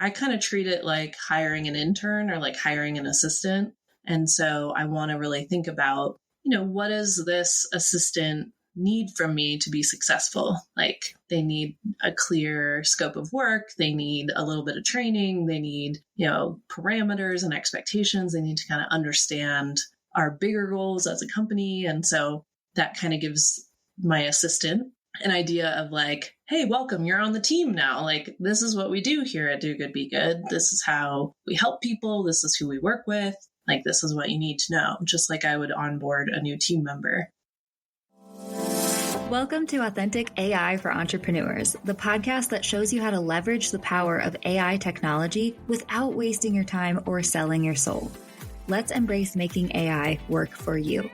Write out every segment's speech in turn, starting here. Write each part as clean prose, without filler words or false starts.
I kind of treat it like hiring an intern or like hiring an assistant. And so I want to really think about, what does this assistant need from me to be successful? Like they need a clear scope of work. They need a little bit of training. They need, parameters and expectations. They need to kind of understand our bigger goals as a company. And so that kind of gives my assistant an idea of like, hey, welcome, you're on the team now. Like, this is what we do here at Do Good, Be Good. This is how we help people. This is who we work with. Like, this is what you need to know, just like I would onboard a new team member. Welcome to Authentic AI for Entrepreneurs, the podcast that shows you how to leverage the power of AI technology without wasting your time or selling your soul. Let's embrace making AI work for you.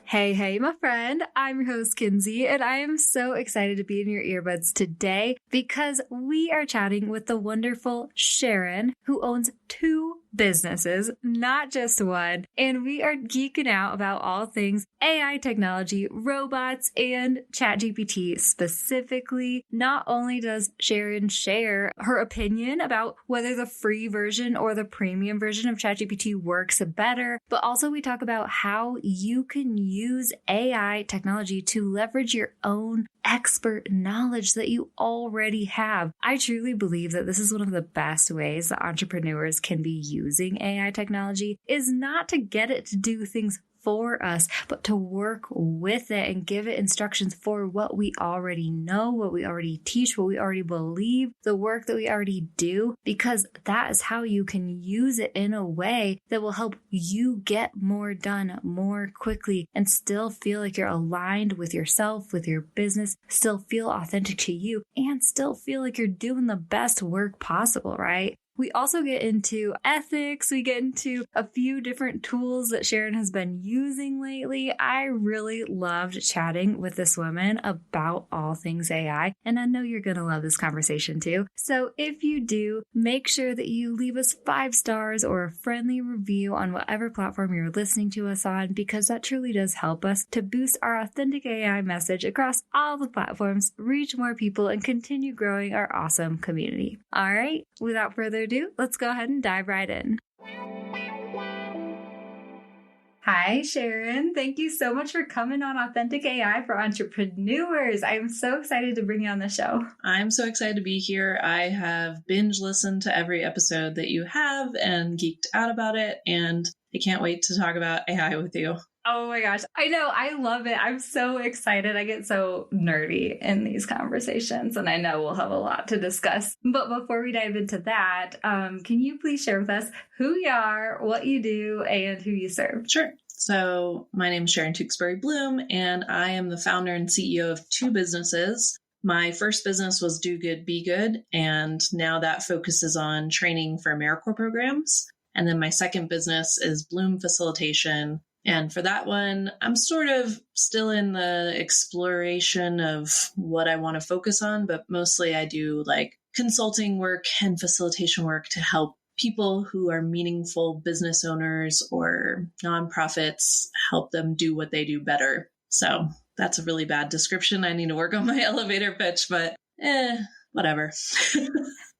Hey, my friend. I'm your host, Kinsey, and I am so excited to be in your earbuds today because we are chatting with the wonderful Sharon, who owns 2 businesses, not just one, and we are geeking out about all things AI technology, robots, and Chat GPT specifically. Not only does Sharon share her opinion about whether the free version or the premium version of Chat GPT works better, but also we talk about how you can use AI technology to leverage your own expert knowledge that you already have. I truly believe that this is one of the best ways that entrepreneurs can be using AI technology is not to get it to do things for us, but to work with it and give it instructions for what we already know, what we already teach, what we already believe, the work that we already do, because that is how you can use it in a way that will help you get more done more quickly and still feel like you're aligned with yourself, with your business, still feel authentic to you, and still feel like you're doing the best work possible, right? We also get into ethics. We get into a few different tools that Sharon has been using lately. I really loved chatting with this woman about all things AI, and I know you're going to love this conversation too. So if you do, make sure that you leave us 5 stars or a friendly review on whatever platform you're listening to us on, because that truly does help us to boost our authentic AI message across all the platforms, reach more people, and continue growing our awesome community. All right, without further ado, let's go ahead and dive right in. Hi, Sharon. Thank you so much for coming on Authentic AI for Entrepreneurs. I'm so excited to bring you on the show. I'm so excited to be here. I have binge listened to every episode that you have and geeked out about it, and I can't wait to talk about AI with you. Oh my gosh. I know. I love it. I'm so excited. I get so nerdy in these conversations, and I know we'll have a lot to discuss. But before we dive into that, can you please share with us who you are, what you do, and who you serve? Sure. So my name is Sharon Tewksbury-Bloom, and I am the founder and CEO of 2 businesses. My first business was Do Good, Be Good, and now that focuses on training for AmeriCorps programs. And then my second business is Bloom Facilitation. And for that one, I'm sort of still in the exploration of what I want to focus on, but mostly I do like consulting work and facilitation work to help people who are meaningful business owners or nonprofits, help them do what they do better. So that's a really bad description. I need to work on my elevator pitch, but whatever.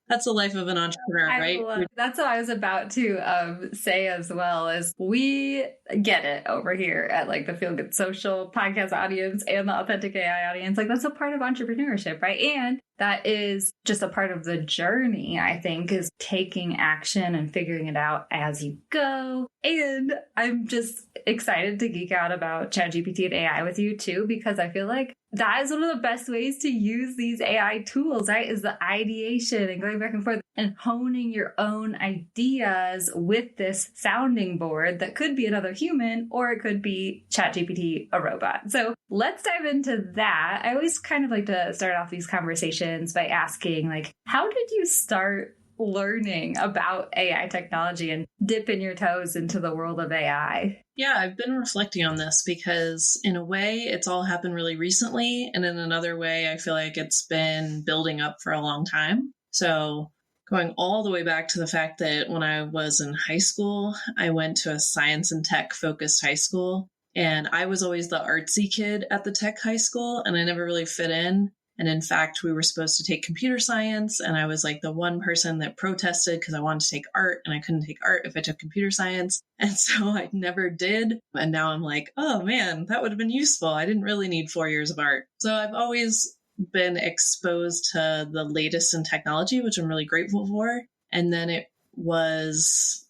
That's the life of an entrepreneur, right? That's what I was about to say as well, is we get it over here at like the Feel Good Social podcast audience and the Authentic AI audience. Like that's a part of entrepreneurship, right? And that is just a part of the journey, I think, is taking action and figuring it out as you go. And I'm just excited to geek out about ChatGPT and AI with you too, because I feel like that is one of the best ways to use these AI tools, right? Is the ideation and going back and forth and honing your own ideas with this sounding board that could be another human or it could be ChatGPT, a robot. So let's dive into that. I always kind of like to start off these conversations by asking, like, how did you start learning about AI technology and dipping your toes into the world of AI? Yeah, I've been reflecting on this because in a way it's all happened really recently. And in another way, I feel like it's been building up for a long time. So going all the way back to the fact that when I was in high school, I went to a science and tech focused high school. And I was always the artsy kid at the tech high school, and I never really fit in. And in fact, we were supposed to take computer science. And I was like the one person that protested because I wanted to take art and I couldn't take art if I took computer science. And so I never did. And now I'm like, oh man, that would have been useful. I didn't really need 4 years of art. So I've always been exposed to the latest in technology, which I'm really grateful for. And then it was,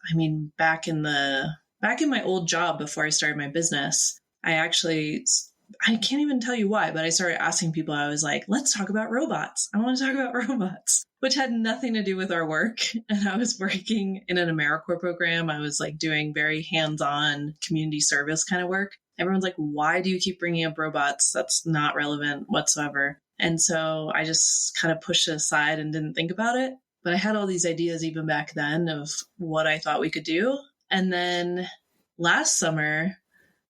back in my old job before I started my business, I can't even tell you why, but I started asking people, I was like, let's talk about robots. I want to talk about robots, which had nothing to do with our work. And I was working in an AmeriCorps program. I was like doing very hands-on community service kind of work. Everyone's like, why do you keep bringing up robots? That's not relevant whatsoever. And so I just kind of pushed it aside and didn't think about it. But I had all these ideas even back then of what I thought we could do. And then last summer,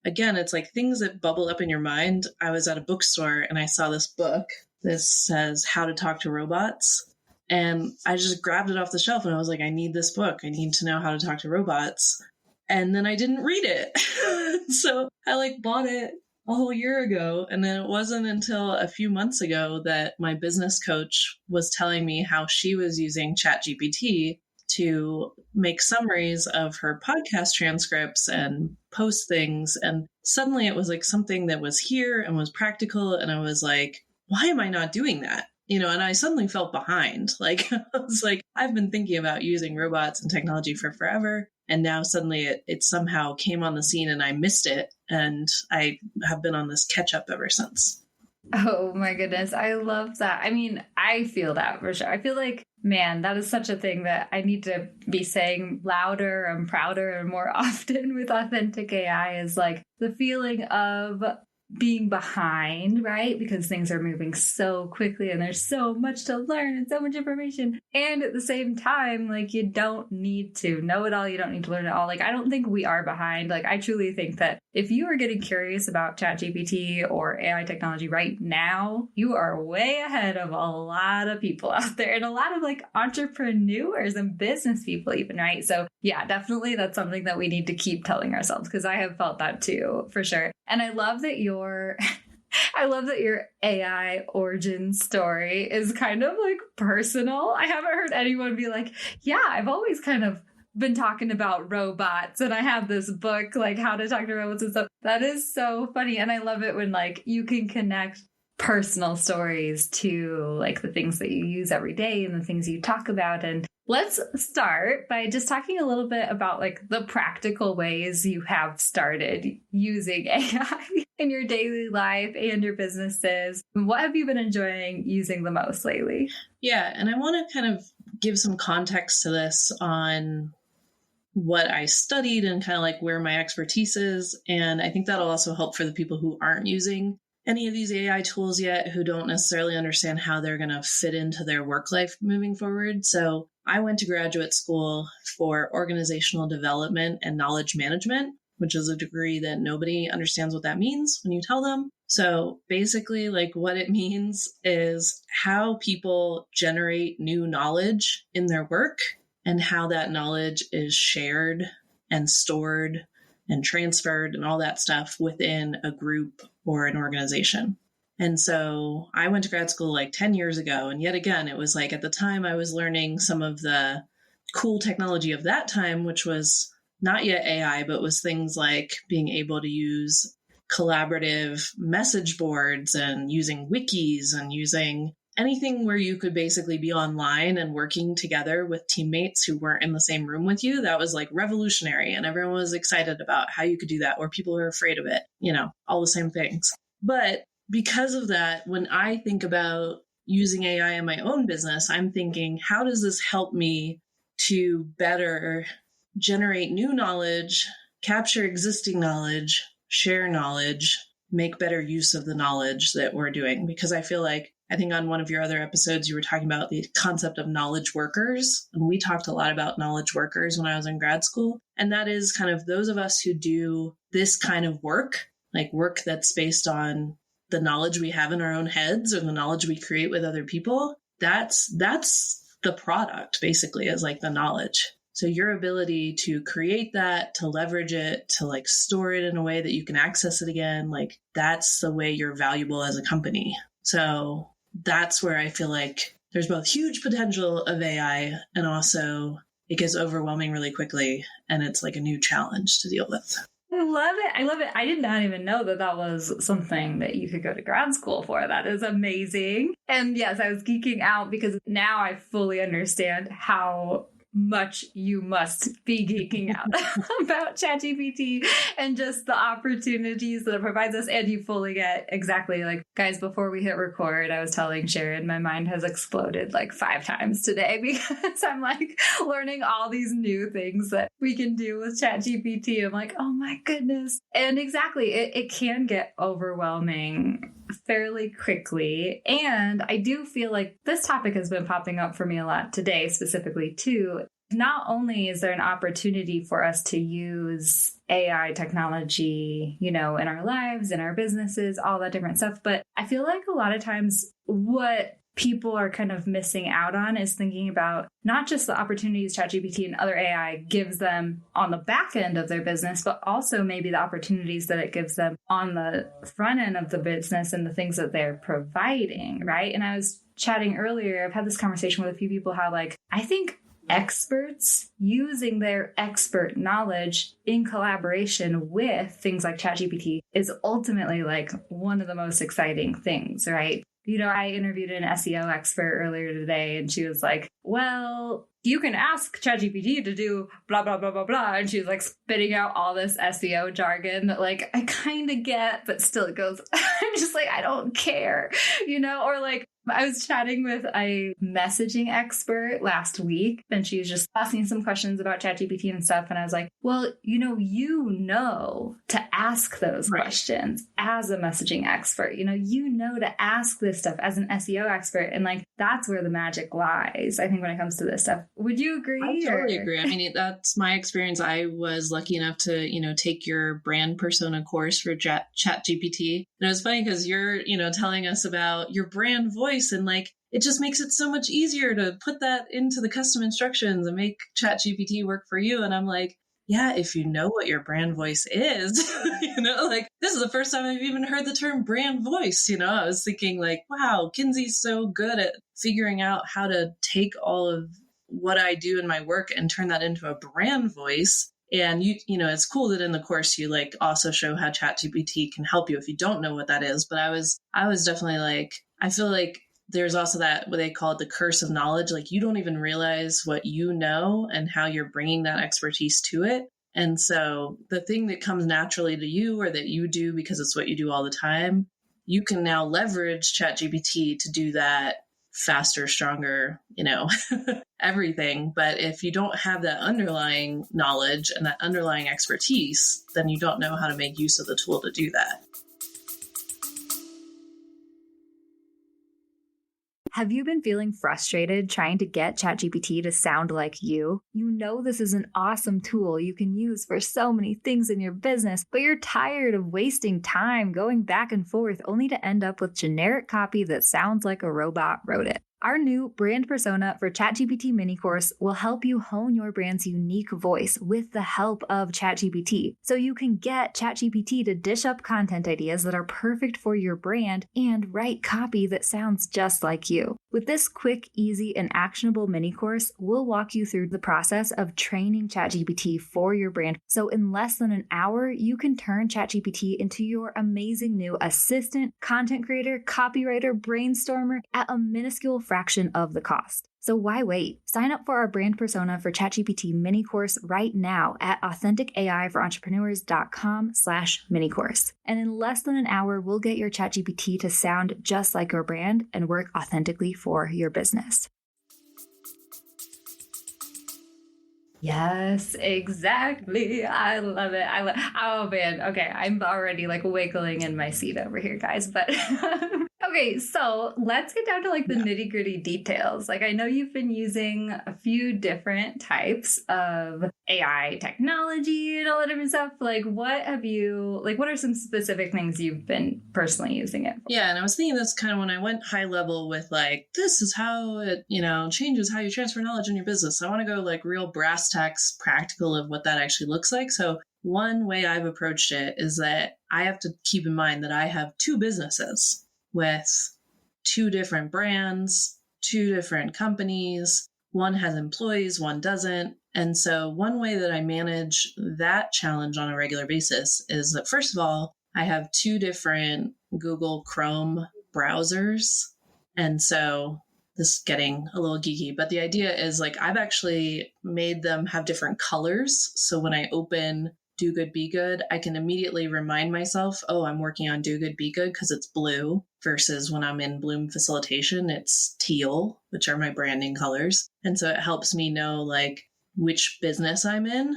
again, it's like things that bubble up in your mind. I was at a bookstore and I saw this book. This says How to Talk to Robots. And I just grabbed it off the shelf and I was like, I need this book. I need to know how to talk to robots. And then I didn't read it. So I bought it a whole year ago. And then it wasn't until a few months ago that my business coach was telling me how she was using Chat GPT to make summaries of her podcast transcripts and post things. And suddenly it was like something that was here and was practical. And I was like, why am I not doing that? And I suddenly felt behind. I was like, I've been thinking about using robots and technology for forever. And now suddenly it somehow came on the scene and I missed it. And I have been on this catch up ever since. Oh my goodness. I love that. I feel that for sure. I feel like, man, that is such a thing that I need to be saying louder and prouder and more often with authentic AI is like the feeling of being behind, right? Because things are moving so quickly and there's so much to learn and so much information. And at the same time, you don't need to know it all. You don't need to learn it all. I don't think we are behind. I truly think that if you are getting curious about ChatGPT or AI technology right now, you are way ahead of a lot of people out there and a lot of entrepreneurs and business people even, right? So yeah, definitely that's something that we need to keep telling ourselves because I have felt that too, for sure. And I love that your AI origin story is kind of personal. I haven't heard anyone be like, yeah, I've always kind of been talking about robots and I have this book, How to Talk to Robots and stuff. That is so funny. And I love it when you can connect personal stories to the things that you use every day and the things you talk about. And let's start by just talking a little bit about the practical ways you have started using AI in your daily life and your businesses. What have you been enjoying using the most lately? Yeah, and I want to kind of give some context to this on what I studied and kind of where my expertise is. And I think that'll also help for the people who aren't using any of these AI tools yet, who don't necessarily understand how they're going to fit into their work life moving forward. So I went to graduate school for organizational development and knowledge management, which is a degree that nobody understands what that means when you tell them. So basically, what it means is how people generate new knowledge in their work and how that knowledge is shared and stored and transferred and all that stuff within a group or an organization. And so I went to grad school 10 years ago. And yet again, it was at the time I was learning some of the cool technology of that time, which was not yet AI, but was things like being able to use collaborative message boards and using wikis and using anything where you could basically be online and working together with teammates who weren't in the same room with you. That was revolutionary. And everyone was excited about how you could do that, or people were afraid of it, all the same things. But because of that, when I think about using AI in my own business, I'm thinking, how does this help me to better generate new knowledge, capture existing knowledge, share knowledge, make better use of the knowledge that we're doing? Because I feel I think on one of your other episodes, you were talking about the concept of knowledge workers. And we talked a lot about knowledge workers when I was in grad school. And that is kind of those of us who do this kind of work, work that's based on the knowledge we have in our own heads or the knowledge we create with other people. That's the product, basically, is the knowledge. So your ability to create that, to leverage it, to store it in a way that you can access it again, that's the way you're valuable as a company. So that's where I feel like there's both huge potential of AI and also it gets overwhelming really quickly. And it's like a new challenge to deal with. I love it. I love it. I did not even know that that was something that you could go to grad school for. That is amazing. And yes, I was geeking out because now I fully understand how much you must be geeking out about ChatGPT and just the opportunities that it provides us. And you fully get exactly like, guys, before we hit record, I was telling Sharon, my mind has exploded like 5 times today because I'm like learning all these new things that we can do with ChatGPT. I'm like, oh my goodness. And exactly, it can get overwhelming fairly quickly. And I do feel like this topic has been popping up for me a lot today, specifically too. Not only is there an opportunity for us to use AI technology, in our lives, in our businesses, all that different stuff, but I feel like a lot of times what people are kind of missing out on is thinking about not just the opportunities ChatGPT and other AI gives them on the back end of their business, but also maybe the opportunities that it gives them on the front end of the business and the things that they're providing, right? And I was chatting earlier, I've had this conversation with a few people how I think experts using their expert knowledge in collaboration with things like ChatGPT is ultimately one of the most exciting things, right? I interviewed an SEO expert earlier today and she was like, well, you can ask ChatGPT to do blah, blah, blah, blah, blah. And she was spitting out all this SEO jargon that I kind of get, but still it goes, I'm just I don't care, or I was chatting with a messaging expert last week and she was just asking some questions about ChatGPT and stuff. And I was like, well, to ask those questions as a messaging expert, to ask this stuff as an SEO expert. And that's where the magic lies, I think, when it comes to this stuff. Would you agree? I totally agree. I mean, that's my experience. I was lucky enough to, take your brand persona course for ChatGPT. And it was funny because you're, telling us about your brand voice and it just makes it so much easier to put that into the custom instructions and make ChatGPT work for you. And I'm like, yeah, if you know what your brand voice is, this is the first time I've even heard the term brand voice. I was thinking wow, Kinsey's so good at figuring out how to take all of what I do in my work and turn that into a brand voice. And it's cool that in the course you also show how ChatGPT can help you if you don't know what that is. But I was definitely I feel like there's also that what they call it the curse of knowledge. You don't even realize what you know and how you're bringing that expertise to it. And so the thing that comes naturally to you or that you do because it's what you do all the time, you can now leverage ChatGPT to do that faster, stronger, everything. But if you don't have that underlying knowledge and that underlying expertise, then you don't know how to make use of the tool to do that. Have you been feeling frustrated trying to get ChatGPT to sound like you? This is an awesome tool you can use for so many things in your business, but you're tired of wasting time going back and forth only to end up with generic copy that sounds like a robot wrote it. Our new brand persona for ChatGPT mini course will help you hone your brand's unique voice with the help of ChatGPT, so you can get ChatGPT to dish up content ideas that are perfect for your brand and write copy that sounds just like you. With this quick, easy, and actionable mini course, we'll walk you through the process of training ChatGPT for your brand. So in less than an hour, you can turn ChatGPT into your amazing new assistant, content creator, copywriter, brainstormer at a minuscule fraction of the cost. So why wait? Sign up for our brand persona for ChatGPT mini course right now at AuthenticAIForEntrepreneurs.com/mini course. And in less than an hour, we'll get your ChatGPT to sound just like your brand and work authentically for your business. Yes, exactly. I love it. Oh man. Okay. I'm already wiggling in my seat over here, guys, but okay. So let's get down to the nitty gritty details. I know you've been using a few different types of AI technology and all that different stuff. What are some specific things you've been personally using it for? Yeah. And I was thinking that's kind of when I went high level with this is how it, changes how you transfer knowledge in your business. I want to go real brass tacks practical of what that actually looks like. So one way I've approached it is that I have to keep in mind that I have 2 businesses with two different brands, two different companies. One has employees, one doesn't. And so one way that I manage that challenge on a regular basis is that, first of all, I have two different Google Chrome browsers. And so this is getting a little geeky, but the idea is like I've actually made them have different colors. So when I open Do Good, Be Good, I can immediately remind myself, oh, I'm working on Do Good, Be Good because it's blue, versus when I'm in Bloom Facilitation, it's teal, which are my branding colors. And so it helps me know like which business I'm in.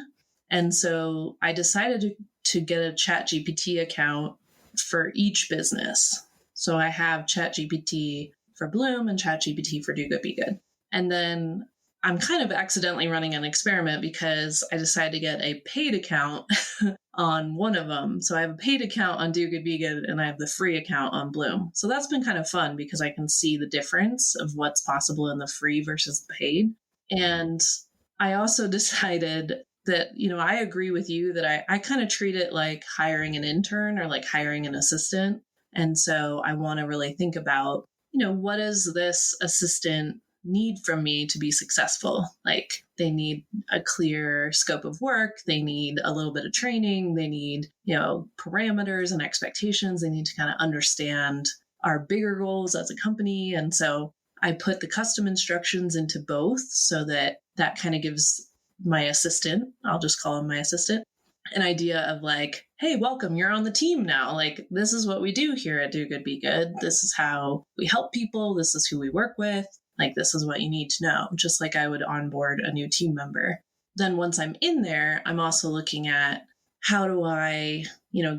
And so I decided to get a Chat GPT account for each business. So I have Chat GPT for Bloom and Chat GPT for Do Good, Be Good. And then I'm kind of accidentally running an experiment because I decided to get a paid account on one of them. So I have a paid account on Do Good, Be Good, and I have the free account on Bloom. So that's been kind of fun because I can see the difference of what's possible in the free versus the paid. And I also decided that, I agree with you that I kind of treat it like hiring an intern or like hiring an assistant. And so I want to really think about, what does this assistant need from me to be successful? Like they need a clear scope of work. They need a little bit of training. They need, parameters and expectations. They need to kind of understand our bigger goals as a company. And so I put the custom instructions into both so that kind of gives my assistant, I'll just call him my assistant, an idea of like, hey, welcome, you're on the team now. Like, this is what we do here at Do Good, Be Good. This is how we help people. This is who we work with. Like, this is what you need to know, just like I would onboard a new team member. Then once I'm in there, I'm also looking at how do I,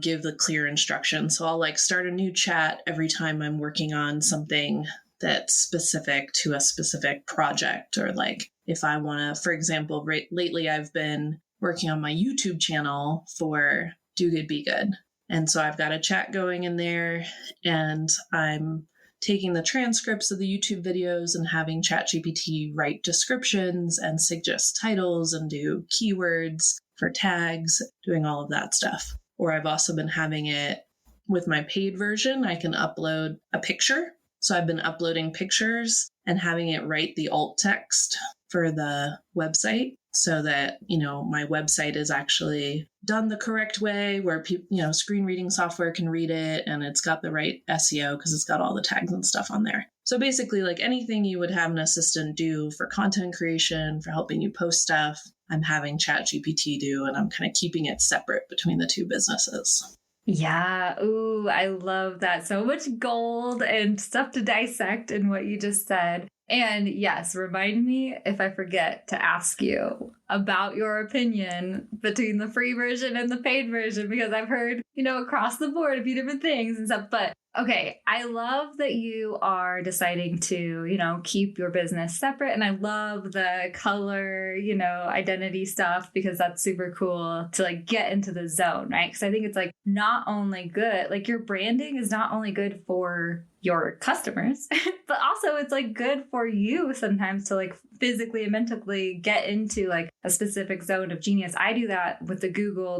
give the clear instructions. So I'll like start a new chat every time I'm working on something that's specific to a specific project. Or like if I want to, for example, lately I've been working on my YouTube channel for Do Good, Be Good. And so I've got a chat going in there and I'm taking the transcripts of the YouTube videos and having ChatGPT write descriptions and suggest titles and do keywords for tags, doing all of that stuff. Or I've also been having it with my paid version. I can upload a picture. So I've been uploading pictures and having it write the alt text for the website so that, my website is actually done the correct way where people, screen reading software can read it and it's got the right SEO because it's got all the tags and stuff on there. So basically like anything you would have an assistant do for content creation, for helping you post stuff, I'm having ChatGPT do, and I'm kind of keeping it separate between the two businesses. Yeah. Ooh, I love that. So much gold and stuff to dissect in what you just said. And yes, remind me if I forget to ask you about your opinion between the free version and the paid version, because I've heard, across the board a few different things and stuff. But okay, I love that you are deciding to, keep your business separate. And I love the color, identity stuff, because that's super cool to like get into the zone, right? Because I think it's like not only good, like your branding is not only good for your customers, but also it's like good for you sometimes to like physically and mentally get into like a specific zone of genius. I do that with the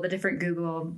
different Google,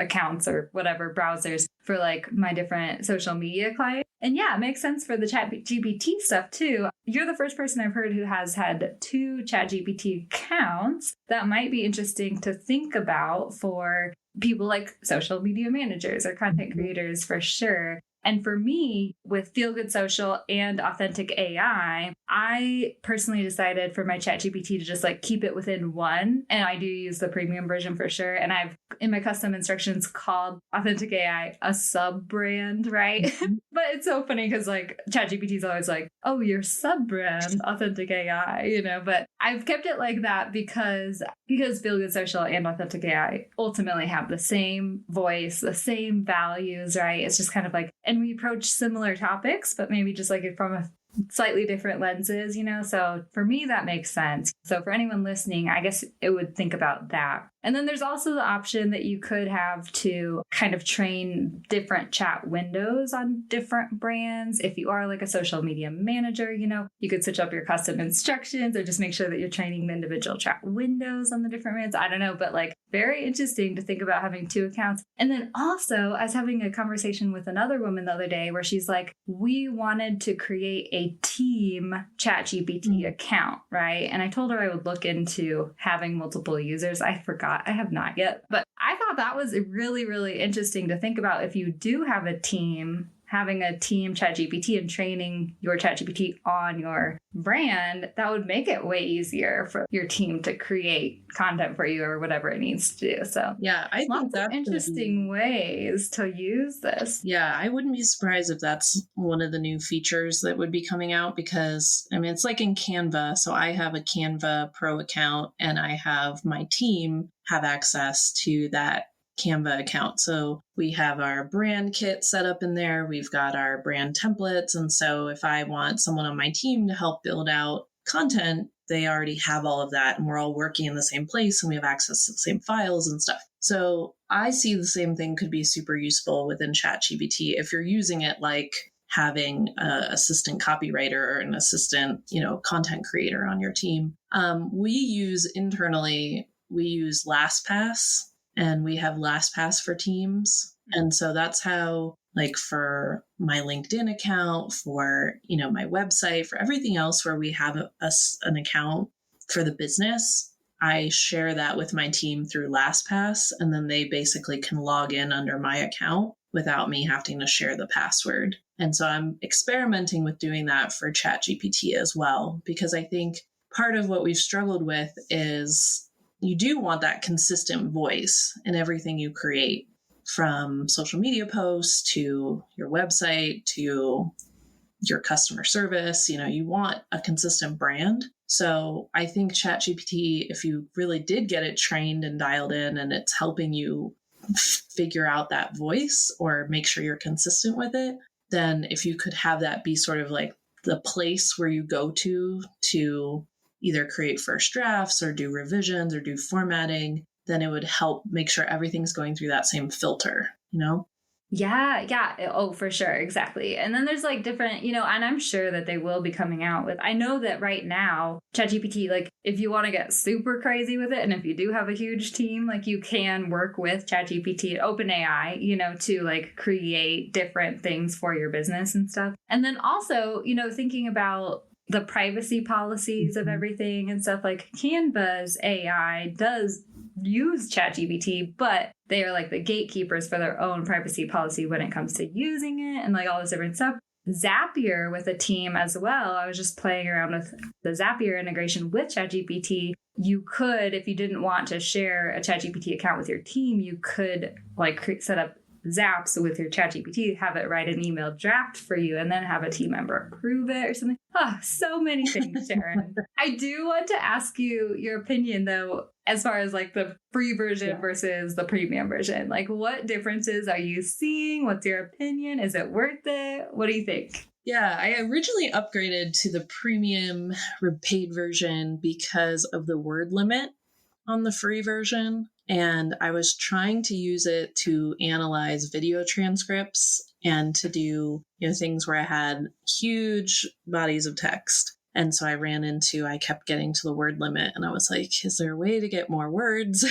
accounts or whatever browsers for like my different social media clients. And yeah, it makes sense for the Chat GPT stuff too. You're the first person I've heard who has had 2 Chat GPT accounts. That might be interesting to think about for people like social media managers or content creators for sure. And for me, with Feel Good Social and Authentic AI, I personally decided for my ChatGPT to just like keep it within one. And I do use the premium version for sure. And I've in my custom instructions called Authentic AI a sub brand, right? Mm-hmm. But it's so funny because like ChatGPT is always like, oh, your sub brand, Authentic AI, but I've kept it like that because Feel Good Social and Authentic AI ultimately have the same voice, the same values, right? It's just kind of like, and we approach similar topics, but maybe just like from a slightly different lenses, So for me, that makes sense. So for anyone listening, I guess it would think about that. And then there's also the option that you could have to kind of train different chat windows on different brands. If you are like a social media manager, you could switch up your custom instructions or just make sure that you're training the individual chat windows on the different brands. I don't know, but like very interesting to think about having 2 accounts. And then also, I was having a conversation with another woman the other day where she's like, we wanted to create a team ChatGPT account, right? And I told her I would look into having multiple users. I forgot. I have not yet. But I thought that was really, really interesting to think about. If you do have a team, having a team ChatGPT and training your ChatGPT on your brand, that would make it way easier for your team to create content for you or whatever it needs to do. So yeah, I think that's interesting ways to use this. Yeah, I wouldn't be surprised if that's one of the new features that would be coming out, because it's like in Canva. So I have a Canva Pro account and I have my team have access to that Canva account. So we have our brand kit set up in there. We've got our brand templates. And so if I want someone on my team to help build out content, they already have all of that. And we're all working in the same place and we have access to the same files and stuff. So I see the same thing could be super useful within ChatGPT if you're using it like having an assistant copywriter or an assistant, content creator on your team. We use LastPass. And we have LastPass for teams. And so that's how, like for my LinkedIn account, for, my website, for everything else where we have an account for the business, I share that with my team through LastPass. And then they basically can log in under my account without me having to share the password. And so I'm experimenting with doing that for ChatGPT as well, because I think part of what we've struggled with is you do want that consistent voice in everything you create, from social media posts to your website to your customer service. You want a consistent brand. So I think ChatGPT, if you really did get it trained and dialed in and it's helping you figure out that voice or make sure you're consistent with it, then if you could have that be sort of like the place where you go to either create first drafts or do revisions or do formatting, then it would help make sure everything's going through that same filter, Yeah. Oh, for sure. Exactly. And then there's like different, and I'm sure that they will be coming out with, I know that right now, ChatGPT, like if you want to get super crazy with it, and if you do have a huge team, like you can work with ChatGPT, OpenAI, to like create different things for your business and stuff. And then also, thinking about the privacy policies of everything and stuff, like Canva's AI does use ChatGPT, but they are like the gatekeepers for their own privacy policy when it comes to using it and like all this different stuff. Zapier with a team as well. I was just playing around with the Zapier integration with ChatGPT. You could, if you didn't want to share a ChatGPT account with your team, you could like set up Zaps with your ChatGPT, have it write an email draft for you, and then have a team member approve it or something. So many things, Sharon. I do want to ask you your opinion, though, as far as like the free version versus the premium version. Like, what differences are you seeing? What's your opinion? Is it worth it? What do you think? Yeah, I originally upgraded to the premium paid version because of the word limit on the free version. And I was trying to use it to analyze video transcripts and to do, things where I had huge bodies of text. And so I kept getting to the word limit and I was like, is there a way to get more words?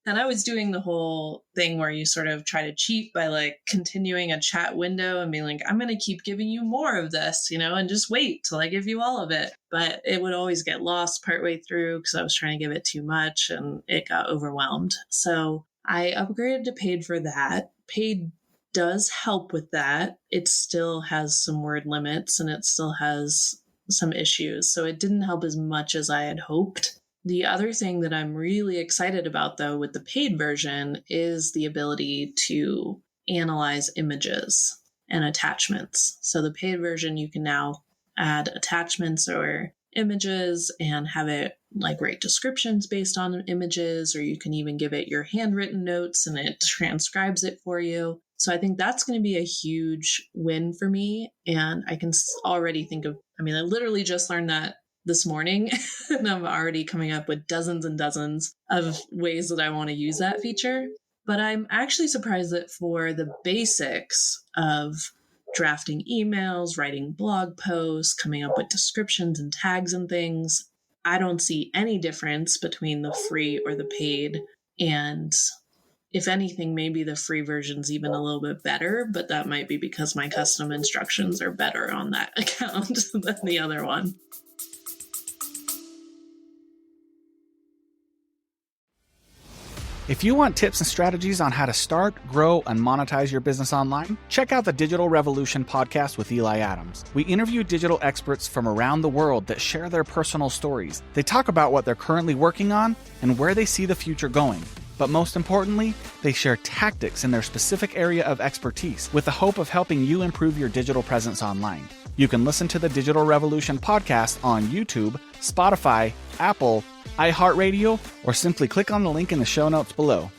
And I was doing the whole thing where you sort of try to cheat by like continuing a chat window and being like, I'm going to keep giving you more of this, and just wait till I give you all of it. But it would always get lost partway through because I was trying to give it too much and it got overwhelmed. So I upgraded to paid for that. Paid does help with that. It still has some word limits and it still has some issues. So it didn't help as much as I had hoped. The other thing that I'm really excited about, though, with the paid version is the ability to analyze images and attachments. So the paid version, you can now add attachments or images and have it like write descriptions based on images, or you can even give it your handwritten notes and it transcribes it for you. So I think that's going to be a huge win for me. And I can already think of, I literally just learned that this morning and I'm already coming up with dozens and dozens of ways that I want to use that feature. But I'm actually surprised that for the basics of drafting emails, writing blog posts, coming up with descriptions and tags and things, I don't see any difference between the free or the paid. And if anything, maybe the free version's even a little bit better, but that might be because my custom instructions are better on that account than the other one. If you want tips and strategies on how to start, grow, and monetize your business online, check out the Digital Revolution podcast with Eli Adams. We interview digital experts from around the world that share their personal stories. They talk about what they're currently working on and where they see the future going. But most importantly, they share tactics in their specific area of expertise with the hope of helping you improve your digital presence online. You can listen to the Digital Revolution podcast on YouTube, Spotify, Apple, iHeartRadio, or simply click on the link in the show notes below.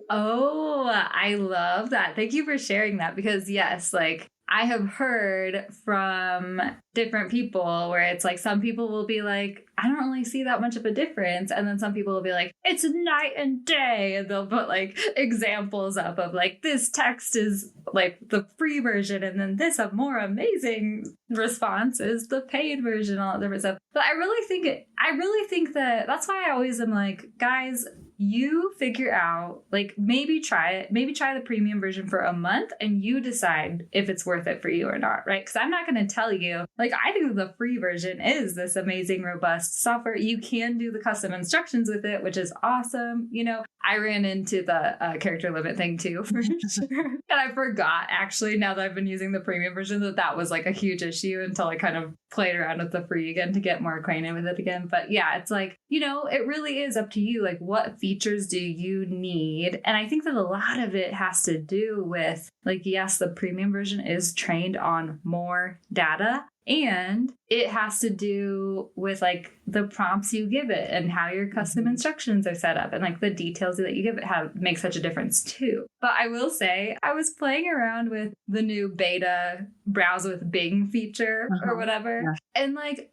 Oh, I love that. Thank you for sharing that because yes, like I have heard from different people where it's like some people will be like, I don't really see that much of a difference. And then some people will be like, it's night and day. And they'll put like examples up of like, this text is like the free version. And then this a more amazing response is the paid version, all that different stuff. But I really think that that's why I always am like, guys, you figure out, like, maybe try it. Maybe try the premium version for a month and you decide if it's worth it for you or not, right? Because I'm not going to tell you, like, I think the free version is this amazing, robust software. You can do the custom instructions with it, which is awesome. You know, I ran into the character limit thing too, for sure. And I forgot, actually, now that I've been using the premium version, that was like a huge issue until I kind of played around with the free again to get more acquainted with it again. But yeah, it's like, you know, it really is up to you. Like, what features do you need? And I think that a lot of it has to do with, like, yes, the premium version is trained on more data. And it has to do with like the prompts you give it and how your custom instructions are set up and like the details that you give it make such a difference too. But I will say I was playing around with the new beta browse with Bing feature or whatever. Yeah. And like,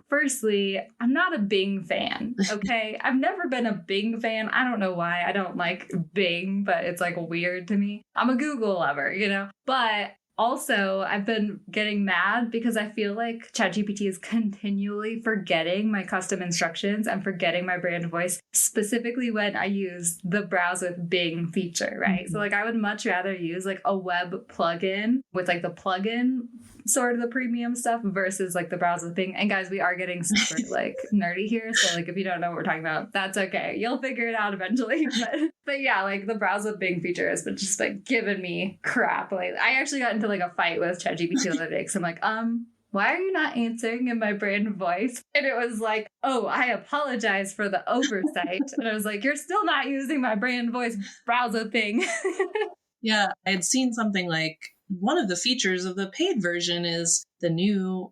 firstly, I'm not a Bing fan, okay? I've never been a Bing fan. I don't know why. I don't like Bing, but it's like weird to me. I'm a Google lover, you know? But also, I've been getting mad because I feel like ChatGPT is continually forgetting my custom instructions and forgetting my brand voice, specifically when I use the browse with Bing feature, right? Mm-hmm. So like I would much rather use like a web plugin with like the plugin sort of the premium stuff versus like the browse with Bing. And guys, we are getting super like nerdy here. So like if you don't know what we're talking about, that's okay. You'll figure it out eventually. But yeah, like the browse with Bing feature has been just like giving me crap. Like I actually got into like a fight with ChatGPT the other day because I'm like, why are you not answering in my brand voice? And it was like, oh, I apologize for the oversight. And I was like, you're still not using my brand voice browser thing. Yeah, I had seen something like one of the features of the paid version is the new,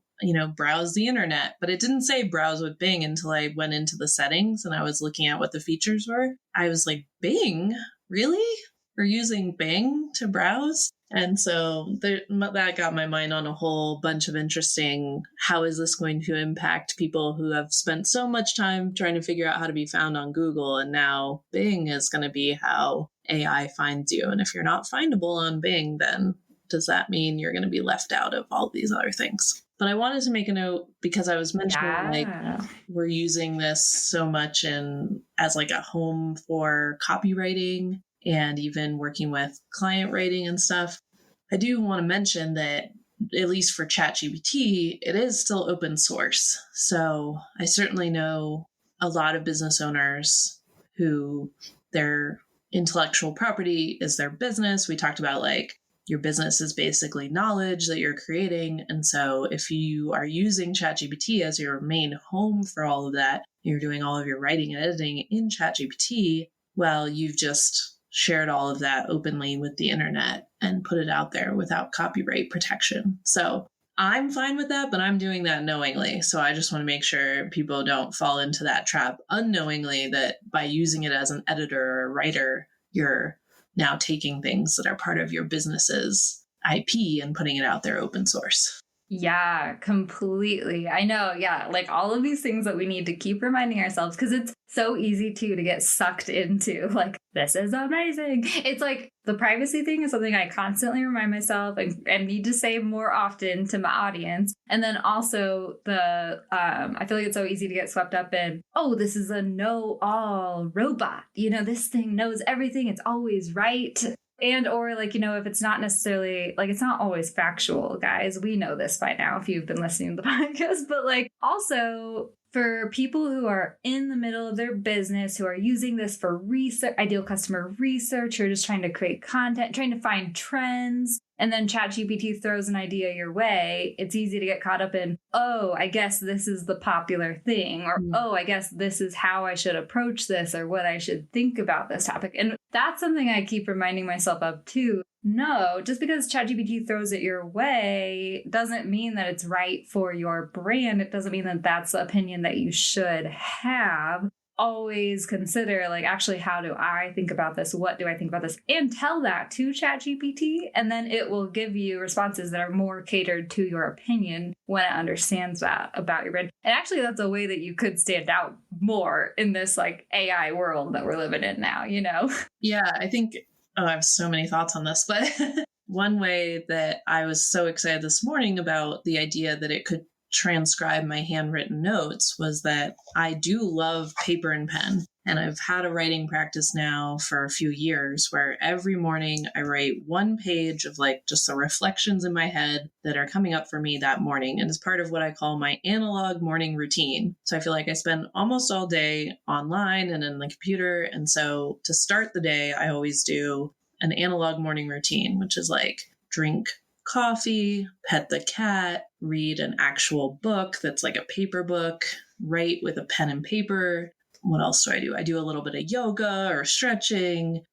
browse the internet, but it didn't say browse with Bing until I went into the settings and I was looking at what the features were. I was like, Bing? Really? We're using Bing to browse? And so that got my mind on a whole bunch of interesting, how is this going to impact people who have spent so much time trying to figure out how to be found on Google, and now Bing is going to be how AI finds you. And if you're not findable on Bing, then does that mean you're going to be left out of all these other things? But I wanted to make a note because I was mentioning like we're using this so much as like a home for copywriting and even working with client writing and stuff. I do want to mention that at least for ChatGPT, it is still open source. So I certainly know a lot of business owners who their intellectual property is their business. We talked about like your business is basically knowledge that you're creating. And so if you are using ChatGPT as your main home for all of that, you're doing all of your writing and editing in ChatGPT, well, you've just shared all of that openly with the internet and put it out there without copyright protection. So I'm fine with that, but I'm doing that knowingly. So I just want to make sure people don't fall into that trap unknowingly that by using it as an editor or a writer, you're now taking things that are part of your business's IP and putting it out there open source. Yeah, completely. I know. Yeah. Like all of these things that we need to keep reminding ourselves, because it's so easy to get sucked into like, this is amazing. It's like the privacy thing is something I constantly remind myself and need to say more often to my audience. And then also I feel like it's so easy to get swept up in, oh, this is a know-all robot. This thing knows everything. It's always right. And or like, if it's not necessarily like, it's not always factual, guys. We know this by now if you've been listening to the podcast, but like also for people who are in the middle of their business, who are using this for research, ideal customer research, or just trying to create content, trying to find trends, and then ChatGPT throws an idea your way, it's easy to get caught up in, oh, I guess this is the popular thing, or, oh, I guess this is how I should approach this, or what I should think about this topic. And that's something I keep reminding myself of too. No, just because ChatGPT throws it your way doesn't mean that it's right for your brand. It doesn't mean that that's the opinion that you should have. Always consider, like, actually, how do I think about this? What do I think about this? And tell that to ChatGPT, and then it will give you responses that are more catered to your opinion when it understands that about your brand. And actually, that's a way that you could stand out more in this, like, AI world that we're living in now, Yeah, I think, I have so many thoughts on this, but one way that I was so excited this morning about the idea that it could transcribe my handwritten notes was that I do love paper and pen. And I've had a writing practice now for a few years where every morning I write one page of like just the reflections in my head that are coming up for me that morning. And it's part of what I call my analog morning routine. So I feel like I spend almost all day online and in the computer. And so to start the day, I always do an analog morning routine, which is like drink coffee, pet the cat, read an actual book that's like a paper book, write with a pen and paper. What else do? I do a little bit of yoga or stretching,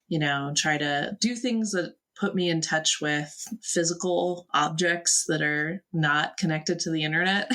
try to do things that put me in touch with physical objects that are not connected to the internet.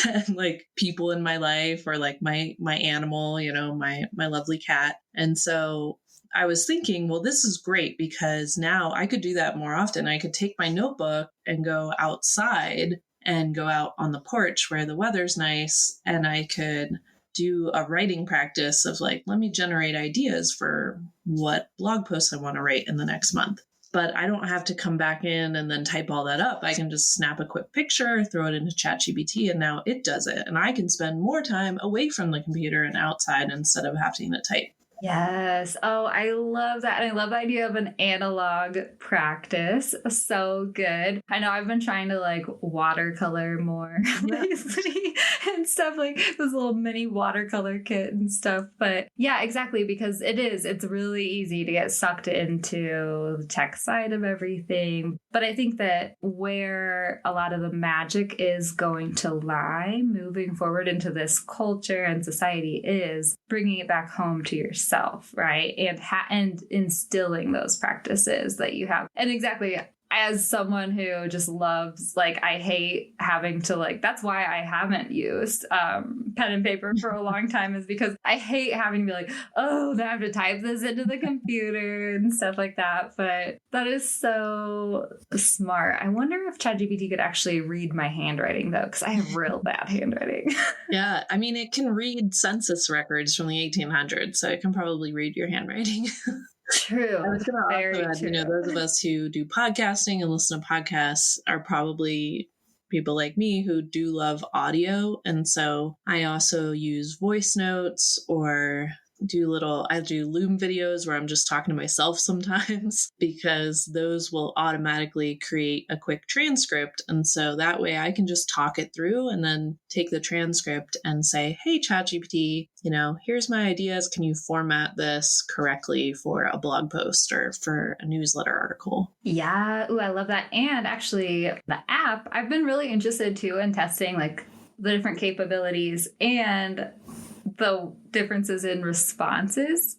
And like people in my life or like my animal, my lovely cat. And so I was thinking, well, this is great because now I could do that more often. I could take my notebook and go outside and go out on the porch where the weather's nice. And I could do a writing practice of like, let me generate ideas for what blog posts I want to write in the next month. But I don't have to come back in and then type all that up. I can just snap a quick picture, throw it into Chat GPT, and now it does it. And I can spend more time away from the computer and outside instead of having to type. Yes. Oh, I love that. And I love the idea of an analog practice. So good. I know I've been trying to like watercolor more lately and stuff, like this little mini watercolor kit and stuff. But yeah, exactly. Because it's really easy to get sucked into the tech side of everything. But I think that where a lot of the magic is going to lie moving forward into this culture and society is bringing it back home to yourself, right? And instilling those practices that you have. And exactly, as someone who just loves, like, I hate having to, like, that's why I haven't used pen and paper for a long time, is because I hate having to be like, oh, then I have to type this into the computer and stuff like that. But that is so smart. I wonder if ChatGPT could actually read my handwriting, though, because I have real bad handwriting. Yeah, I mean, it can read census records from the 1800s, so it can probably read your handwriting. True. I was going to Very also add, true. those of us who do podcasting and listen to podcasts are probably people like me who do love audio. And so I also use voice notes or I do Loom videos where I'm just talking to myself sometimes because those will automatically create a quick transcript. And so that way I can just talk it through and then take the transcript and say, hey, ChatGPT, here's my ideas. Can you format this correctly for a blog post or for a newsletter article? Yeah. Ooh, I love that. And actually the app, I've been really interested too in testing like the different capabilities and the differences in responses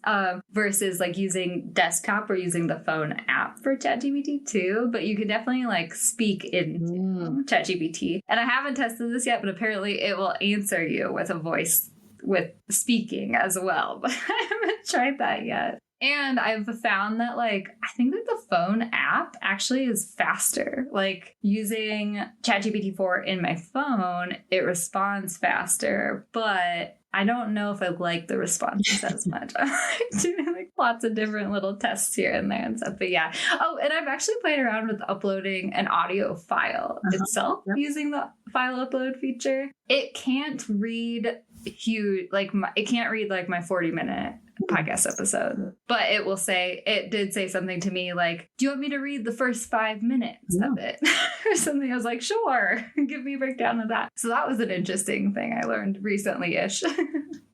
versus like using desktop or using the phone app for ChatGPT too. But you can definitely like speak in ChatGPT. And I haven't tested this yet, but apparently it will answer you with a voice with speaking as well. But I haven't tried that yet. And I've found that I think that the phone app actually is faster. Like using ChatGPT 4 in my phone, it responds faster, but I don't know if I like the responses as much. I'm doing lots of different little tests here and there and stuff. But yeah. Oh, and I've actually played around with uploading an audio file itself using the file upload feature. It can't read huge, it can't read my 40-minute podcast episode, but it did say something to me like, do you want me to read the first 5 minutes of it or something? I was like, sure, give me a breakdown of that. So that was an interesting thing I learned recently-ish.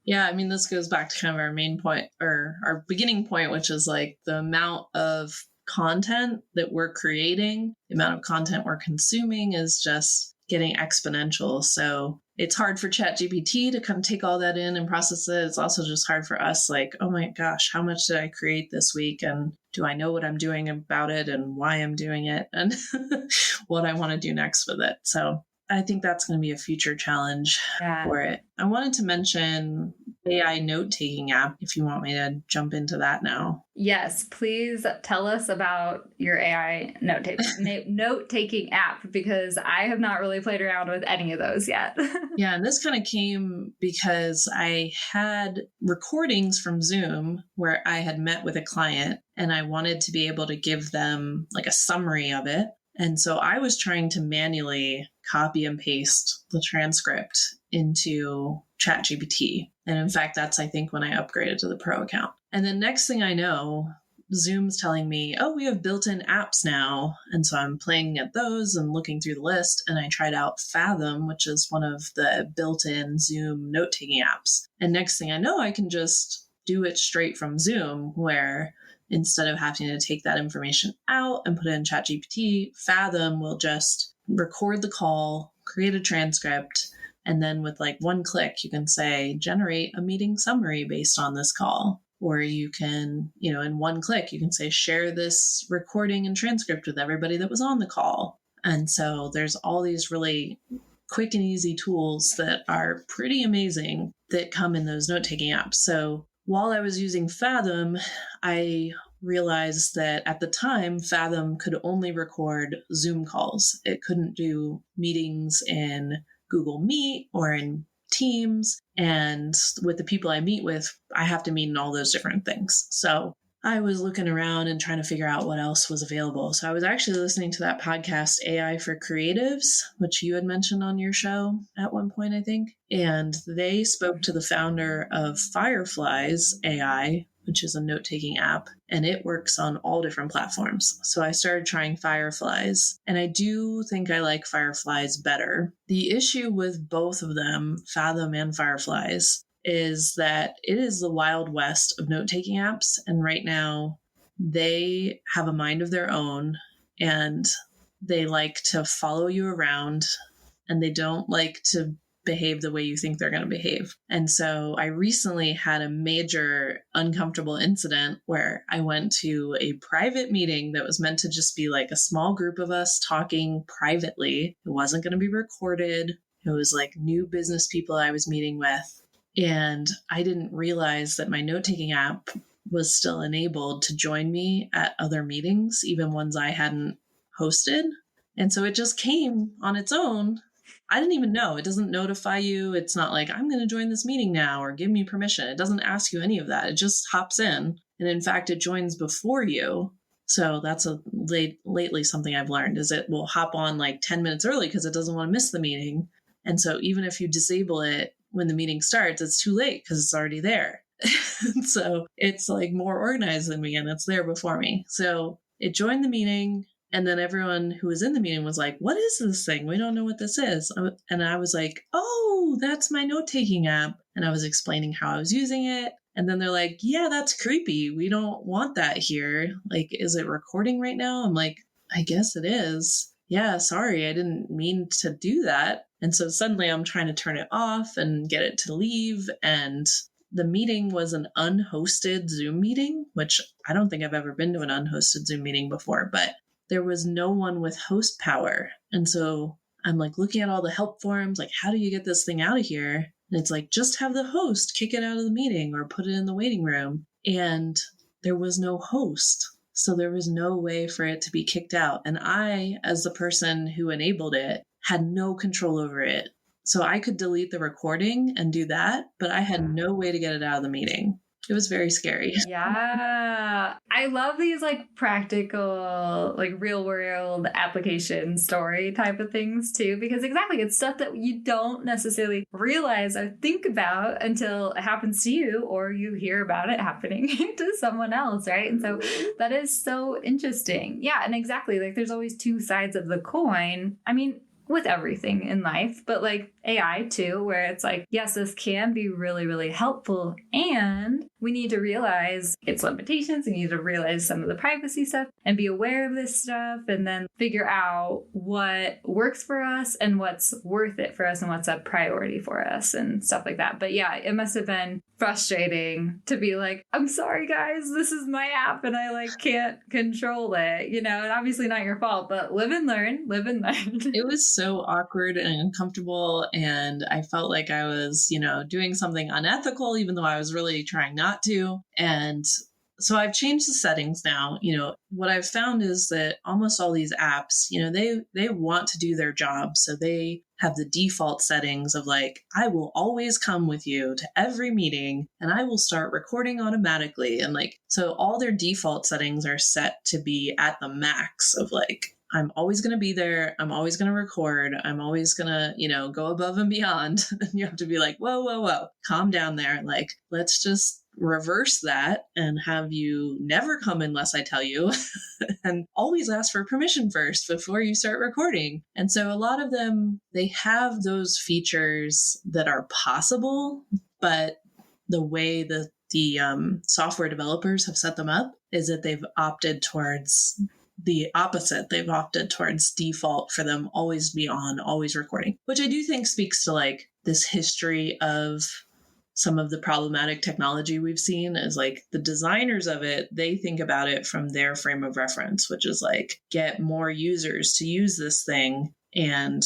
Yeah, I mean, this goes back to kind of our main point, or our beginning point, which is the amount of content that we're creating, the amount of content we're consuming is just getting exponential. So it's hard for ChatGPT to kind of take all that in and process it. It's also just hard for us, oh my gosh, how much did I create this week? And do I know what I'm doing about it and why I'm doing it and what I want to do next with it? So I think that's going to be a future challenge for it. I wanted to mention AI note-taking app, if you want me to jump into that now. Yes, please tell us about your AI note-taking app, because I have not really played around with any of those yet. Yeah, and this kind of came because I had recordings from Zoom where I had met with a client and I wanted to be able to give them a summary of it. And so I was trying to manually copy and paste the transcript into Chat GPT. And in fact, that's, I think, when I upgraded to the Pro account. And then next thing I know, Zoom's telling me, oh, we have built-in apps now. And so I'm playing at those and looking through the list. And I tried out Fathom, which is one of the built-in Zoom note-taking apps. And next thing I know, I can just do it straight from Zoom, where instead of having to take that information out and put it in ChatGPT, Fathom will just record the call, create a transcript, and then with one click, you can say, generate a meeting summary based on this call. Or you can, in one click, you can say, share this recording and transcript with everybody that was on the call. And so there's all these really quick and easy tools that are pretty amazing that come in those note-taking apps. So while I was using Fathom, I realized that at the time, Fathom could only record Zoom calls. It couldn't do meetings in Google Meet or in Teams. And with the people I meet with, I have to meet in all those different things. So I was looking around and trying to figure out what else was available. So I was actually listening to that podcast, AI for Creatives, which you had mentioned on your show at one point, I think. And they spoke to the founder of Firefly's AI, which is a note-taking app, and it works on all different platforms. So I started trying Firefly's, and I do think I like Firefly's better. The issue with both of them, Fathom and Firefly's, is that it is the wild west of note-taking apps, and right now they have a mind of their own, and they like to follow you around, and they don't like to behave the way you think they're going to behave. And so I recently had a major uncomfortable incident where I went to a private meeting that was meant to just be a small group of us talking privately. It wasn't going to be recorded. It was new business people I was meeting with. And I didn't realize that my note-taking app was still enabled to join me at other meetings, even ones I hadn't hosted. And so it just came on its own. I didn't even know. It doesn't notify you. It's not I'm going to join this meeting now or give me permission. It doesn't ask you any of that. It just hops in. And in fact, it joins before you. So that's lately something I've learned is it will hop on 10 minutes early because it doesn't want to miss the meeting. And so even if you disable it when the meeting starts, it's too late because it's already there. So it's more organized than me and it's there before me. So it joined the meeting. And then everyone who was in the meeting was like, what is this thing? We don't know what this is. And I was like, oh, that's my note-taking app. And I was explaining how I was using it. And then they're like, yeah, that's creepy. We don't want that here. Is it recording right now? I'm like, I guess it is. Yeah, sorry, I didn't mean to do that. And so suddenly I'm trying to turn it off and get it to leave. And the meeting was an unhosted Zoom meeting, which I don't think I've ever been to an unhosted Zoom meeting before, but there was no one with host power. And so I'm looking at all the help forums, how do you get this thing out of here? And it's just have the host kick it out of the meeting or put it in the waiting room. And there was no host. So there was no way for it to be kicked out. And I, as the person who enabled it, had no control over it. So I could delete the recording and do that, but I had no way to get it out of the meeting. It was very scary. Yeah. I love these like practical, like real world application story type of things too, because exactly, it's stuff that you don't necessarily realize or think about until it happens to you or you hear about it happening to someone else, right? And so that is so interesting. Yeah. And exactly, like there's always two sides of the coin. I mean, with everything in life, but like AI too, where it's like, yes, this can be really, really helpful. And we need to realize its limitations. We need to realize some of the privacy stuff and be aware of this stuff and then figure out what works for us and what's worth it for us and what's a priority for us and stuff like that. But yeah, it must have been frustrating to be like, I'm sorry, guys, this is my app and I like can't control it, and obviously not your fault, but live and learn. It was so awkward and uncomfortable. And I felt like I was, doing something unethical, even though I was really trying not to. And so I've changed the settings now. What I've found is that almost all these apps, they want to do their job. So they have the default settings of like, I will always come with you to every meeting and I will start recording automatically. And like, so all their default settings are set to be at the max of like, I'm always going to be there. I'm always going to record. I'm always going to, go above and beyond. And you have to be like, whoa, calm down there. Like, let's just reverse that and have you never come unless I tell you and always ask for permission first before you start recording. And so a lot of them, they have those features that are possible, but the way that the software developers have set them up is that they've opted towards the opposite. They've opted towards default for them always be on, always recording, which I do think speaks to like this history of some of the problematic technology we've seen. Is like the designers of it, they think about it from their frame of reference, which is like get more users to use this thing and,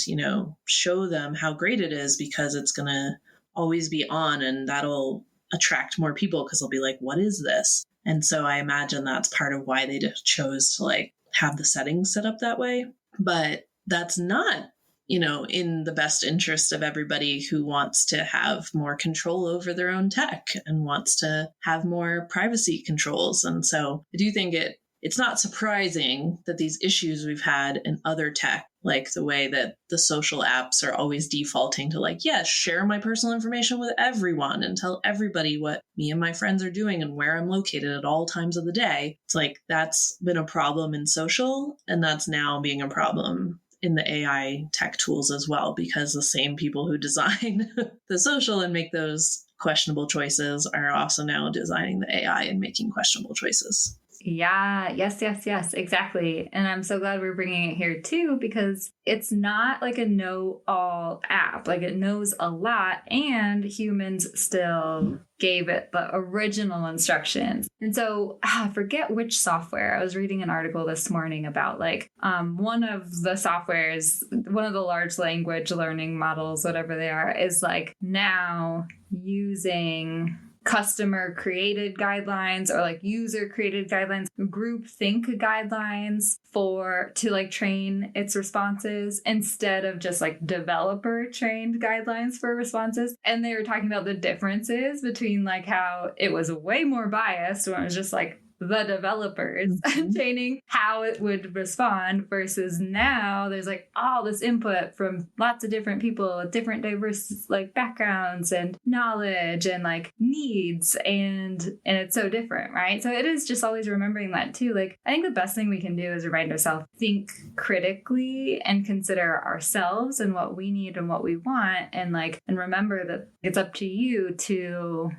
show them how great it is because it's going to always be on and that'll attract more people because they'll be like, what is this? And so I imagine that's part of why they chose to like have the settings set up that way. But that's not, in the best interest of everybody who wants to have more control over their own tech and wants to have more privacy controls. And so I do think it's not surprising that these issues we've had in other tech, like the way that the social apps are always defaulting to like, yes, share my personal information with everyone and tell everybody what me and my friends are doing and where I'm located at all times of the day. It's like that's been a problem in social, and that's now being a problem in the AI tech tools as well, because the same people who design the social and make those questionable choices are also now designing the AI and making questionable choices. Yeah. Yes, exactly. And I'm so glad we're bringing it here too, because it's not like a know-all app. Like it knows a lot and humans still gave it the original instructions. And so I forget which software. I was reading an article this morning about like one of the softwares, one of the large language learning models, whatever they are, is like now using customer created guidelines or like user created guidelines, group think guidelines to like train its responses instead of just like developer trained guidelines for responses. And they were talking about the differences between like how it was way more biased when it was just like the developers training how it would respond versus now there's like all this input from lots of different people with different diverse like backgrounds and knowledge and like needs and it's so different, right? So it is just always remembering that too. Like I think the best thing we can do is remind ourselves, think critically and consider ourselves and what we need and what we want, and remember that it's up to you to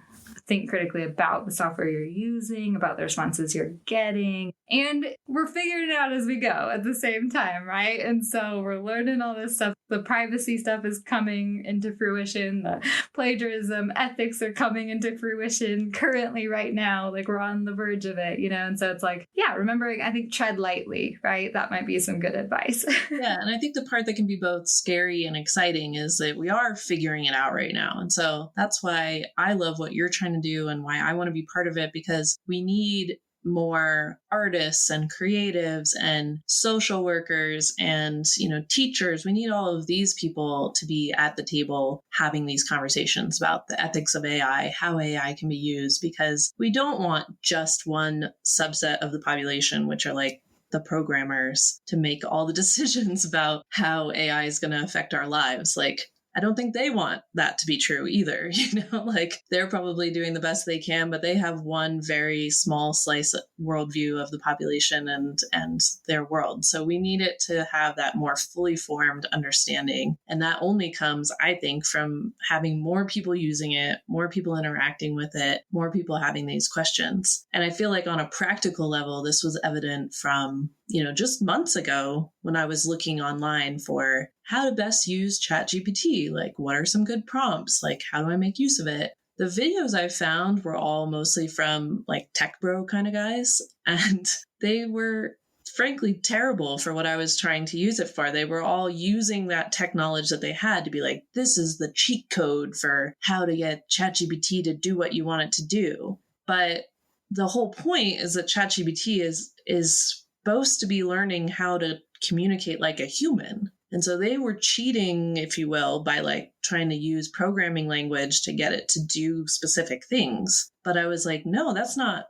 think critically about the software you're using, about the responses you're getting. And we're figuring it out as we go at the same time, right? And so we're learning all this stuff. The privacy stuff is coming into fruition. The plagiarism ethics are coming into fruition currently right now. Like we're on the verge of it, And so it's like, yeah, remembering, I think tread lightly, right? That might be some good advice. Yeah. And I think the part that can be both scary and exciting is that we are figuring it out right now. And so that's why I love what you're trying to do and why I want to be part of it, because we need more artists and creatives and social workers and, teachers. We need all of these people to be at the table having these conversations about the ethics of AI, how AI can be used, because we don't want just one subset of the population, which are like the programmers, to make all the decisions about how AI is going to affect our lives. Like, I don't think they want that to be true either. Like they're probably doing the best they can, but they have one very small slice worldview of the population and their world. So we need it to have that more fully formed understanding. And that only comes, I think, from having more people using it, more people interacting with it, more people having these questions. And I feel like on a practical level, this was evident from, just months ago when I was looking online for how to best use Chat GPT. Like, what are some good prompts? Like, how do I make use of it? The videos I found were all mostly from like tech bro kind of guys, and they were frankly terrible for what I was trying to use it for. They were all using that tech knowledge that they had to be like, this is the cheat code for how to get ChatGPT to do what you want it to do. But the whole point is that ChatGPT is supposed to be learning how to communicate like a human. And so they were cheating, if you will, by like trying to use programming language to get it to do specific things. But I was like, no, that's not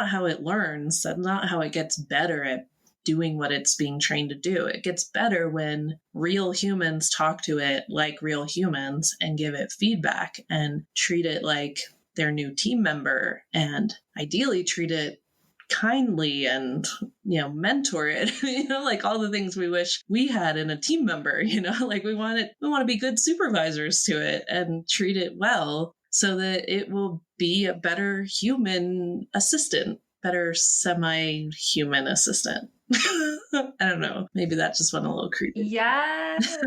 how it learns. That's not how it gets better at doing what it's being trained to do. It gets better when real humans talk to it like real humans and give it feedback and treat it like their new team member, and ideally treat it kindly and, mentor it, like all the things we wish we had in a team member, like we want to be good supervisors to it and treat it well so that it will be a better human assistant, better semi-human assistant. I don't know. Maybe that just went a little creepy. Yes.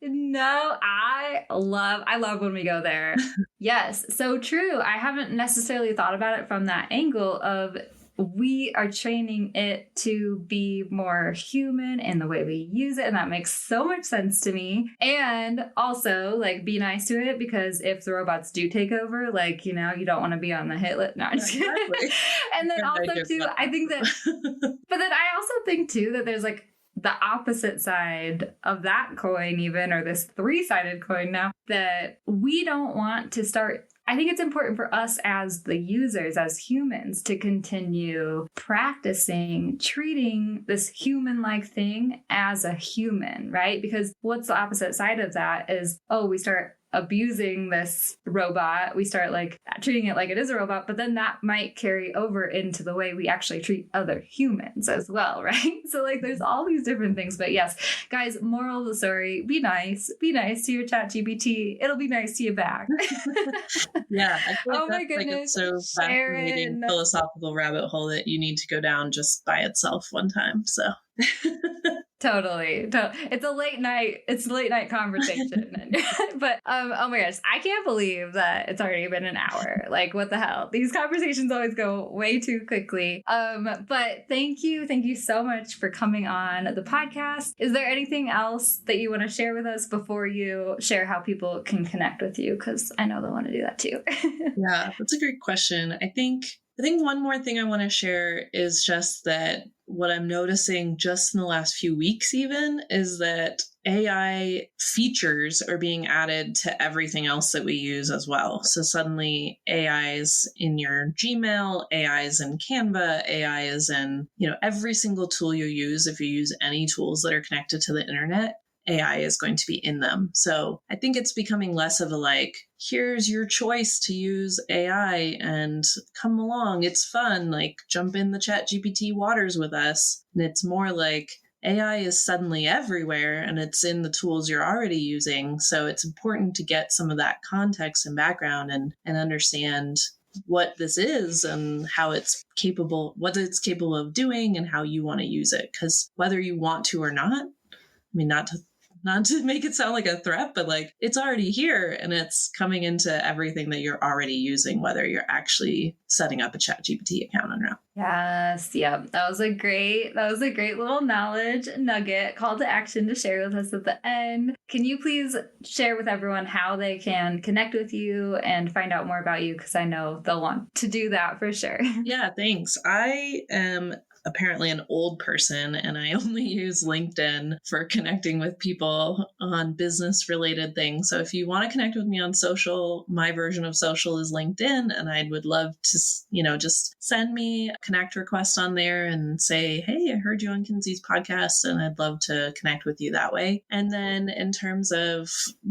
No, I love when we go there. Yes. So true. I haven't necessarily thought about it from that angle of we are training it to be more human in the way we use it. And that makes so much sense to me. And also, like, be nice to it, because if the robots do take over, like, you don't want to be on the hit list. No, I'm just kidding. And then also, too, I think that, but then I also think, too, that there's like the opposite side of that coin, even, or this three-sided coin now, that we don't want to start. I think it's important for us as the users, as humans, to continue practicing treating this human-like thing as a human, right? Because what's the opposite side of that is, we start abusing this robot. We start like treating it like it is a robot, but then that might carry over into the way we actually treat other humans as well, right? So like there's all these different things. But yes, guys, moral of the story, be nice to your Chat GPT. It'll be nice to you back. Yeah. I feel like oh my goodness. Like so fascinating philosophical rabbit hole that you need to go down just by itself one time. So Totally. It's a late night conversation. But oh my gosh, I can't believe that it's already been an hour. Like, what the hell? These conversations always go way too quickly. But thank you so much for coming on the podcast. Is there anything else that you want to share with us before you share how people can connect with you? Because I know they want to do that too. Yeah, that's a great question. I think one more thing I want to share is just that what I'm noticing just in the last few weeks even is that AI features are being added to everything else that we use as well. So suddenly AI is in your Gmail, AI is in Canva, AI is in, every single tool you use. If you use any tools that are connected to the internet, AI is going to be in them. So I think it's becoming less of a like, here's your choice to use AI and come along. It's fun. Like, jump in the Chat GPT waters with us. And it's more like AI is suddenly everywhere and it's in the tools you're already using. So it's important to get some of that context and background and understand what this is and how it's capable, what it's capable of doing and how you want to use it. Because whether you want to or not, not to make it sound like a threat, but like it's already here and it's coming into everything that you're already using, whether you're actually setting up a Chat GPT account or not. Yes. Yep. That was a great little knowledge nugget, call to action to share with us at the end. Can you please share with everyone how they can connect with you and find out more about you? Because I know they'll want to do that for sure. Yeah, thanks. I am apparently an old person and I only use LinkedIn for connecting with people on business related things. So if you want to connect with me on social, my version of social is LinkedIn, and I would love to, just send me a connect request on there and say, hey, I heard you on Kinsey's podcast and I'd love to connect with you that way. And then in terms of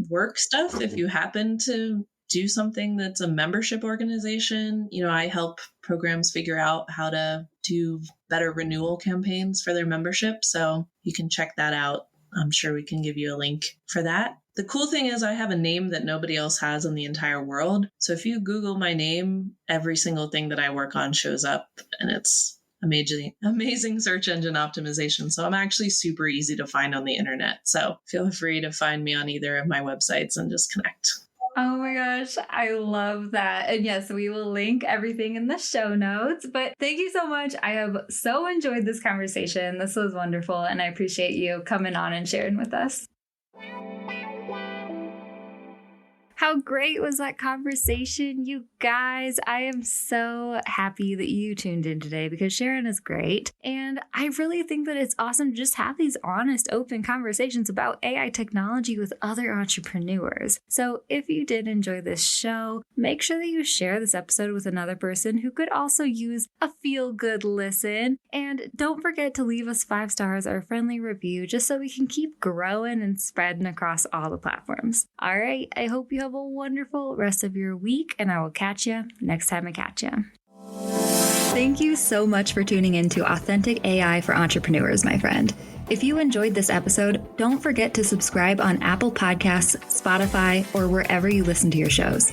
work stuff, if you happen to do something that's a membership organization, I help programs figure out how to do better renewal campaigns for their membership. So you can check that out. I'm sure we can give you a link for that. The cool thing is I have a name that nobody else has in the entire world. So if you Google my name, every single thing that I work on shows up, and it's amazing search engine optimization. So I'm actually super easy to find on the internet. So feel free to find me on either of my websites and just connect. Oh my gosh, I love that. And yes, we will link everything in the show notes. But thank you so much. I have so enjoyed this conversation. This was wonderful. And I appreciate you coming on and sharing with us. How great was that conversation, you guys? I am so happy that you tuned in today because Sharon is great. And I really think that it's awesome to just have these honest, open conversations about AI technology with other entrepreneurs. So if you did enjoy this show, make sure that you share this episode with another person who could also use a feel-good listen. And don't forget to leave us 5 stars or a friendly review just so we can keep growing and spreading across all the platforms. All right, I hope you have a wonderful rest of your week, and I will catch you next time I catch you. Thank you so much for tuning in to Authentic AI for Entrepreneurs, my friend. If you enjoyed this episode, don't forget to subscribe on Apple Podcasts, Spotify, or wherever you listen to your shows.